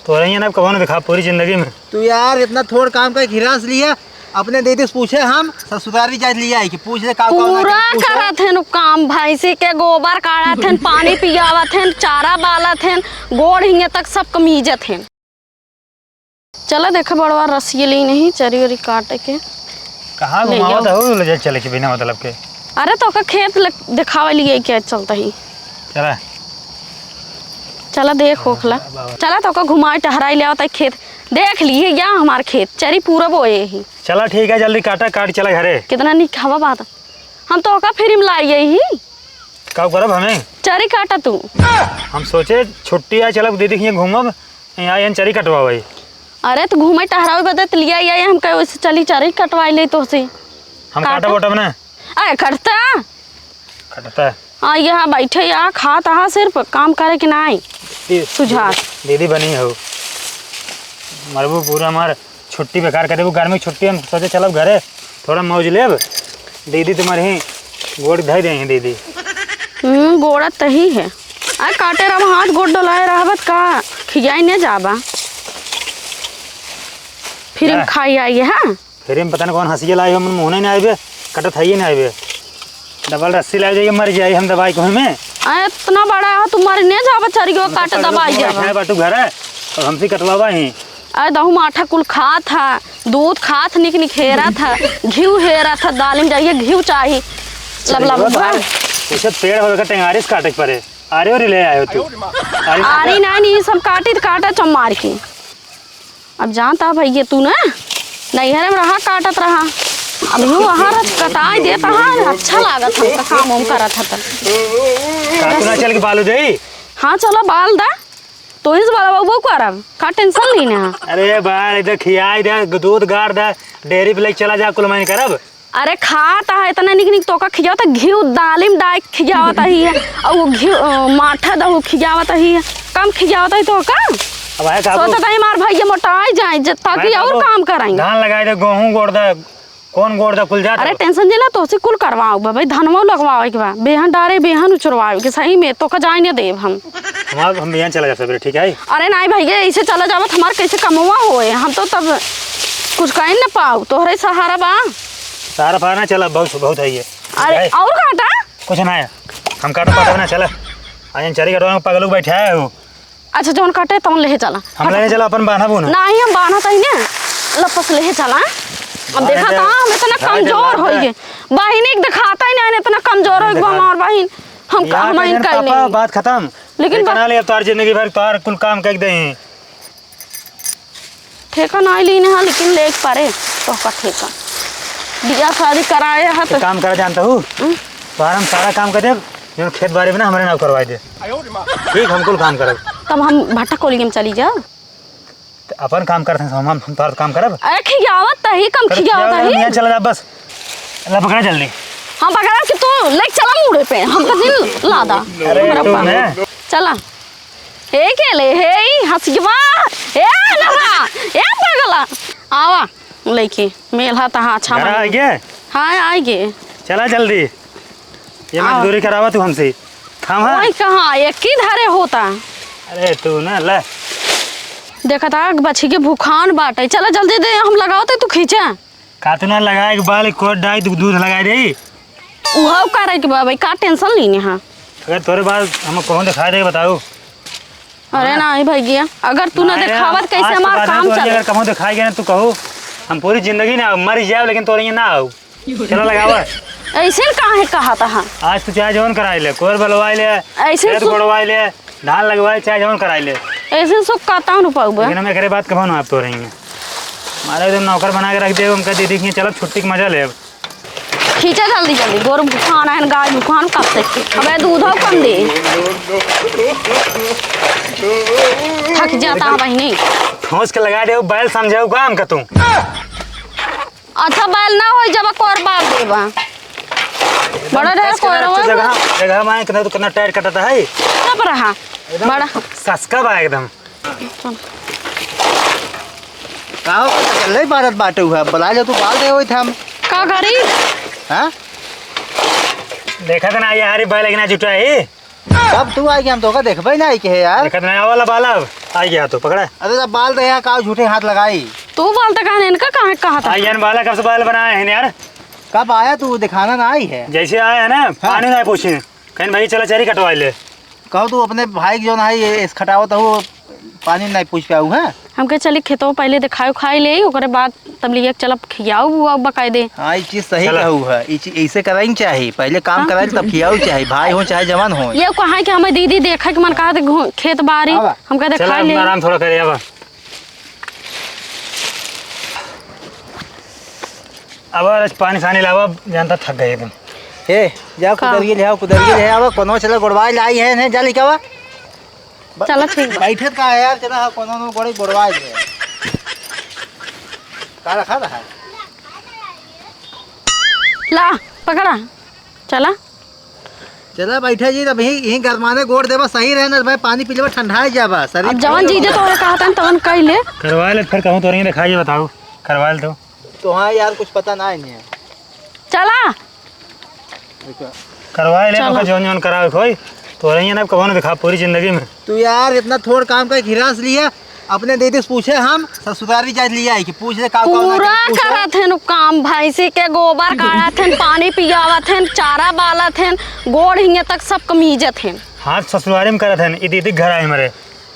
तो रही है ना कौन दिखा पूरी जिंदगी में। तू यार इतना थोड़ा काम का घिरास लिया अपने दीदी से पूछे हम ससुरारी जाए लिया है कि पूछ ले पूरा करत हन काम भैंसी के गोबर काढ़त हन पानी पियावत हन चारा बालत हन गोड़ हिंगे तक सब कमीजत हन। चला देखा बड़वा रसिए ली नहीं चरी उरी काटे के कहाँ घुमावत हो ले चले के बिना मतलब के। अरे तो का खेत दिखावे लिए क्या चलता ही। चला चला देख होखला चला तो का घुमाए टहराई ले आवता खेत देख लिए या हमार खेत चरी पूरा बोए ही। चला ठीक है जल्दी काटा काट चला घरे। कितना निक हवा बात हम तो का फिर लाई ही कब करब हमें चरी काटा तू। हम सोचे छुट्टी है चलो दीदी के घूमब यहाँ चरी कटवा। अरे तो घूमे टहरावे बदे तो लिया आई हम कहे वैसे चली चरी कटवाई ले तो से हम काटा बोटब ना। अरे कटता कटता हाँ यहाँ बैठे यहाँ खा तहा सिर्फ काम करे कि ना सुझाव दीदी बनी हो मरबू पूरा हमार छुट्टी बेकार कर देबू गर्मी की छुट्टी हम सोचे चलब घरे थोड़ा मौज लेब। दीदी तुम्हारे ही गोड़ धई दे दीदी। गोड़ा तही है अरे काटे रहा हाथ गोड़ डलाए रहबत का खियाई नहीं जाबा फिर हम खाई आइए। हाँ फिर हम पता नहीं कौन हंसी लाई हम मुँह नहीं आए कटत है नहीं आए डबल रस्सी ला जाइए मर जाइए हम दवाई को में। इतना बड़ा है तुम्हारे नहीं जाबा चरियो काटे दवाई जाबा बाटू घर है और हमसे कटवावा ही। अरे दहू माठा कुल खा था दूध खा था निक निक हेरा था घी हेरा था दाल में जाइए घी चाहिए उसे पेड़ होकर टेंगारिस काटे पड़े अरे और ले आयो तू अरे नहीं सब काटी काटा चमार के। अब जानता भैया तू ना नैहर में रहा काटत रहा अब यूँ वहाँ कटाई देता है अच्छा लागत हमका काम उम करत था काटना चल के बालू दे। हाँ चलो बाल दा तो इस बाला बाबू करब का टेंशन ली ना। अरे बाल इधर खियाई दे दूध गाड़ दे डेयरी पे लेके चला जा कुल मैंने करब। अरे खाता है इतना निक निक तो का खिजावता घी दालिम डाय खिजावता ही है और वो घी माठा दहू खिजावता ही है कम खिजावता है तो का सोचता है मार भैया मोटाई जाए ताकि और काम कराएंगे। धान लगाए दे गेहूं गोड़ दे कौन गोड़ दे कुल जा। अरे टेंशन जिला तो से कुल करवाओ भाई धनवा लगवाओ के बा बेहन डारे बेहन उचरवाओ के सही में तो का जाए नहीं देव हम बेहन चला जा सबरे ठीक है। अरे नहीं भैया ऐसे चला जावत हमार कैसे कमवा होए हम तो तब कुछ कहीं न पाओ तोहरे सहारा बा सारा पाना चला बहुत बहुत है ये। अरे और काटा कुछ ना है हम काटा पाटा ना चला आयन चरी कटवा पगलू बैठा है वो। अच्छा जौन काटे तौन ले चला हम ले चला अपन बांधा बुना नहीं हम बांधा तई ना लपस ले चला। अब देखा था हम इतना कमजोर हो गए बहिनी दिखाता ही नहीं इतना कमजोर हो गए हमार बहन हम नहीं कइले बात खत्म लेकिन बना ले अब तार जिंदगी भर तार कुल काम कर दे ठेका नहीं ली ना लेकिन ले पारे तो का ठेका बिया शादी कराए है तो काम करा जानता हूँ तो हम सारा काम कर दे जो खेत बाड़ी में ना हमारे नाम करवा दे ठीक हम कुल काम करब तब हम भट्टा कोली में चली जा अपन काम करते हैं हम तार काम करब। अरे खियावत तही कम खियावत तही यहां चला जा बस अल्लाह पकड़ा जल्दी हम पकड़ा कि तू ले चला मुड़े पे हम का दिन लादा अरे चला हे के ले हे हंसवा ए लगा ए पगला आवा लेके मेल हा ता अच्छा आ गए। हां आ गए चला जल्दी ये मजदूरी करावा तू हमसे हम हां कहां एक की धारे होता। अरे तू ना ले देखा था बच्ची के भूखान बाटे चला जल्दी दे हम लगाओते तू खींचा कातना लगाए के बाल कोट डाई दूध लगाए दे उहाव करे के भाई का टेंशन ली हां अगर तोरे बाद हम कौन दिखा दे बताओ। अरे नहीं भैया अगर तू ना दिखावत कैसे हमारा काम चले अगर कहूं दिखाई गया ना तू कहो हम पूरी जिंदगी ना मर जाए लेकिन तोरे ना आओ चलो लगावा ऐसे काहे कहा था आज तू चाहे जवन कराई ले कोर बलवाई ले ऐसे गोड़वाई ले धान लगवाई चाहे जवन कराई ले ऐसे सो कहता हूं पाऊबा लेकिन मैं करे बात कहो ना आप तो रही हैं मारे एकदम नौकर बना के रख दे उनका दीदी की चलो छुट्टी का मजा ले खींचा जल्दी जल्दी गोर भूखान है गाय भूखान कब से हमें दूध हो कम दे थक जाता है भाई नहीं ठोस के लगा दे बैल समझाओ काम का तू अच्छा बैल ना हो जब कोर बाल देबा बड़ा ढेर कोरवा जगह में कितना तो कितना टाइट कटता है कब रहा बड़ा सस्का बा एकदम काओ चले भारत बाटे हुआ बुला ले तू बाल दे होई हम का करी हां देखा था ना ये हरी बैल लेकिन जुटा है कब तू आई हम तो का देखबे नहीं के यार देखा ना वाला बाला आ गया तो पकड़ा। अरे जब बाल दे का झूठे हाथ लगाई। तू बोलता कहा इनका कहा था? आई बाला कब से बाल बनाए हैं यार? कब आया तू? दिखाना ना आई है। जैसे आया है ना पानी ना पूछे कहीं भाई चला चरी कटवा ले। कहो तू अपने भाई जो ना इस खटाओ तो वो पानी नहीं पूछ पाऊ है। हम कहे चली खेतों पहले दिखाओ खाई ले ओकरे बाद तब लिए चल खियाऊ बुआ बकायदे। हाँ ये चीज सही कहू है। ये चीज ऐसे कराई चाहिए, पहले काम कराई तब खियाऊ चाहिए, भाई हो चाहे जवान हो। ये कहा कि हमें दीदी देखा कि मन कहा खेत बारी हम कहते चला खाई ले। आराम थोड़ा करे अब आज पानी सानी लावा जानता थक गए तुम। ए जा कुदरगी ले आओ कोनो चला गोड़वाई लाई है ने जा लिखावा। चलो ठीक बैठे का है यार, चला कोनो नो गोड़ी गोड़वाई दे का रखा है। ला पकड़ा चला बैठे जी, तब यही गरमाने गोड़ देवा सही रहना भाई, पानी पी लेवा ठंडा जाबा शरीर। अब जवान जीजे तो कहा था तवन कह ले करवा ले फिर कहूँ तो नहीं दिखाइए बताओ करवा ले तो हाँ यार कुछ पता ना है। चला करवा ले तो जोन कराओ कोई तो रही ना कौन दिखा पूरी जिंदगी में। तू यार इतना थोड़ा काम का घिरास लिया अपने दीदी से पूछे हम ससुरारी जात लिया है कि पूछ ले का पूरा करा थे काम, भैंसी के गोबर काढ़ा थे, पानी पियावा थे, चारा बाला थे, गोड़ हिंगे तक सब कमीजे थे। हाथ ससुरारी में करा थे दीदी घर आए मरे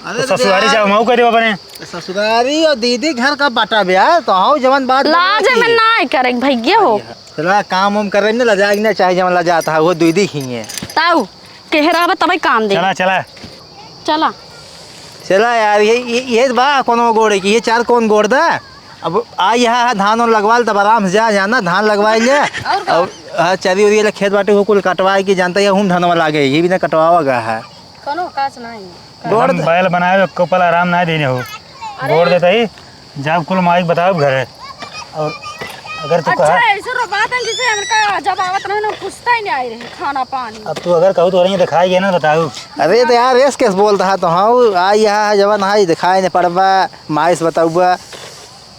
तो ससुरारी जाओ मऊ कर अपने ससुरारी और दीदी घर का बाटा ब्याह तो हाँ जवान बात लाज में ना करे भैया हो। चला काम उम करे ना लजाएगी ना चाहे जवान लजाता है वो दीदी ही है ताऊ केहरा तब काम दे। चला यार ये बा कोनो गोड़े की ये चार कौन गोड़ दा। अब आ यहाँ धान और लगवा तब आराम से जाना धान लगवाई ले और चरी उरी खेत बाटे को कुल कटवाए की जानता है हम धनवा लागे ये भी ना कटवावा गया है। गोड़ बैल बनाए कपल आराम ना देने हो गोड़ देता ही जब कुल माइक बताओ घर है और अगर तू कहा ऐसे बात है जिसे हमका जब आवत रहे ना पूछता ही नहीं आई रहे खाना पानी। अब तू अगर कहू तो रही दिखाई ना बताओ। अरे तो यार ऐस कैसे बोलता है तो हाँ आई यहाँ जवान हाई दिखाई नहीं पड़वा माइस बताऊबा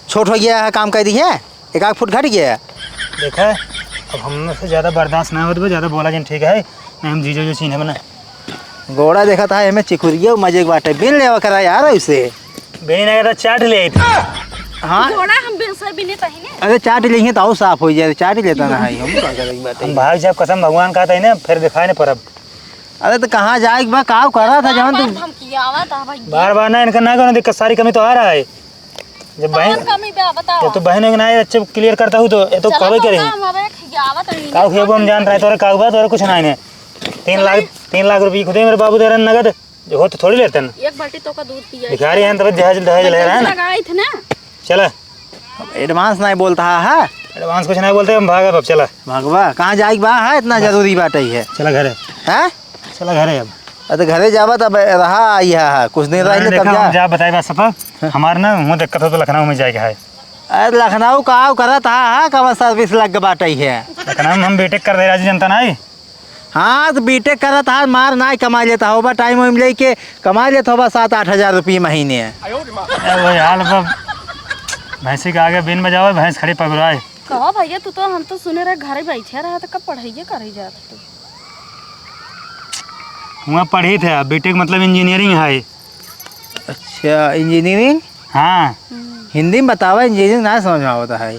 छोट हो गया है काम कर दी है एक आध फुट घट गया देखा अब हम से ज़्यादा बर्दाश्त ना हो तो ज़्यादा बोला जिन ठीक है नहीं हम जीजो जो चीन बना घोड़ा देखा था हमें चिकुरिया मजे के बाटे बिन लेवा करा यार उसे बेन अगर चाट ले आई थी। हाँ घोड़ा हम बेंसा भी नहीं तही ने अरे चाट लेंगे तो साफ हो जाए चाट ही लेता ना है हम क्या करेंगे बात हम भाग जब कसम भगवान का था ना फिर दिखाए ना परब। अरे तो कहाँ जाएगी बा काव करा था जवान तू हम किया आवा था भाई बार बार ना इनका ना करो दिक्कत सारी कमी तो आ रहा है जब बहन कमी बे बताओ तो बहन ना अच्छे क्लियर करता हूँ तो ये तो कभी करेंगे काव खेबो हम जान रहे तोरे कागबात और कुछ ना इन्हें 3 लाख रुपये खुदे मेरे बाबू दे रहे नगद जो हो तो थोड़ी लेते हैं एक बाल्टी तो का दूध पिया भिखारी हैं तब दहेज ले रहा है ना लगाई थे ना। चला एडवांस नहीं बोलता है एडवांस कुछ नहीं बोलते हम भागा अब चला भगवा कहाँ जाएगी बा है इतना जरूरी बात है चला घरे हैं चला घरे अब अरे घरे जावा तब रहा यहाँ कुछ दिन रह ले तब जा बताए बात सफा हमारे ना मुँह दिक्कत हो तो लखनऊ में जाएगा है। अरे लखनऊ का करा था कब सर्विस लग के बात है लखनऊ में हम बीटेक कर रहे राजी जनता ना हाँ तो बीटेक करा था मार ना कमा लेता होगा टाइम वाइम लेके कमा लेता होगा 7-8 हज़ार रुपये महीने। वही हाल भैंसी के आगे बिन बजाओ भैंस खड़ी पकड़वाए कहो भैया तू तो हम तो सुने रहे घर बैठे रहा था कब पढ़ाइए कर जाता तू वहाँ पढ़ी थे बीटेक मतलब इंजीनियरिंग है। अच्छा इंजीनियरिंग हाँ हिंदी में बतावा इंजीनियरिंग ना समझ में आता है।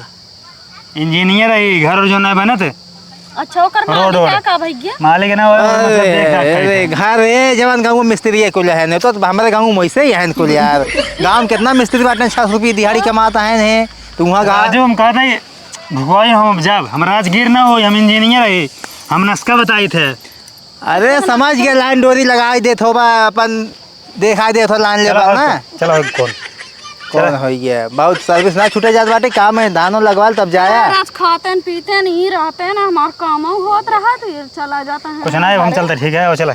इंजीनियर है घर और जो ना बने थे अच्छा वो कर मालिक का भैया मालिक ना अरे घर है जवान गाँव में मिस्त्री है कुल है नहीं तो हमारे गाँव में वैसे ही है कुल यार गाँव में कितना मिस्त्री बांटने 600 रुपये दिहाड़ी कमाता है तो वहाँ जो हम कहते भगवान हम जब हम राजगीर ना हो हम इंजीनियर है हम नस्का बताए थे। अरे समझ गए लाइन डोरी लगाई दे थोड़ा अपन देखा दे थोड़ा लाइन ले ना चलो कौन हो गया बहुत सर्विस ना छूटे जाते बाटे काम है धानों लगवाल तब जाया आज खाते हैं पीते हैं नहीं रहते हैं ना हमारा काम होत रहा तो ये चला जाता है कुछ ना हम चलते ठीक है वो चला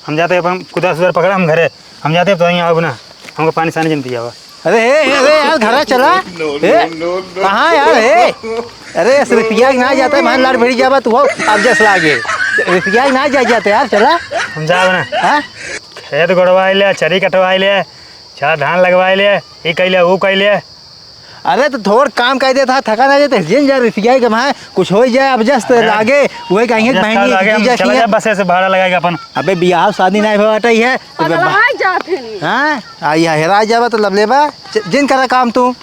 हम जाते अपन कुदा सुधर पकड़ा हम घरे हम जाते तो यहाँ आओ ना हमको पानी सानी जन पिया हुआ। अरे यार घर चला कहाँ यार अरे रुपया ना जाता है मान लाड़ भेड़ी जावा तू अब जस लागे रुपया ना जाते यार चला हम जाओ ना खेत गोड़वाई ले चरी कटवाई ले चार धान लगवाई ले ये कैले वो कैले। अरे तो थोड़ा काम कर देता थका ना जाते जिन जा रुपया कमा कुछ हो जाए अब जस्ट लागे वही कहीं बस से भाड़ा लगाएगा अपन। अबे बियाह शादी नहीं बाटे है जाते नहीं हाँ आ यहाँ हेरा जावा तो लब लेबा जिन करा काम तू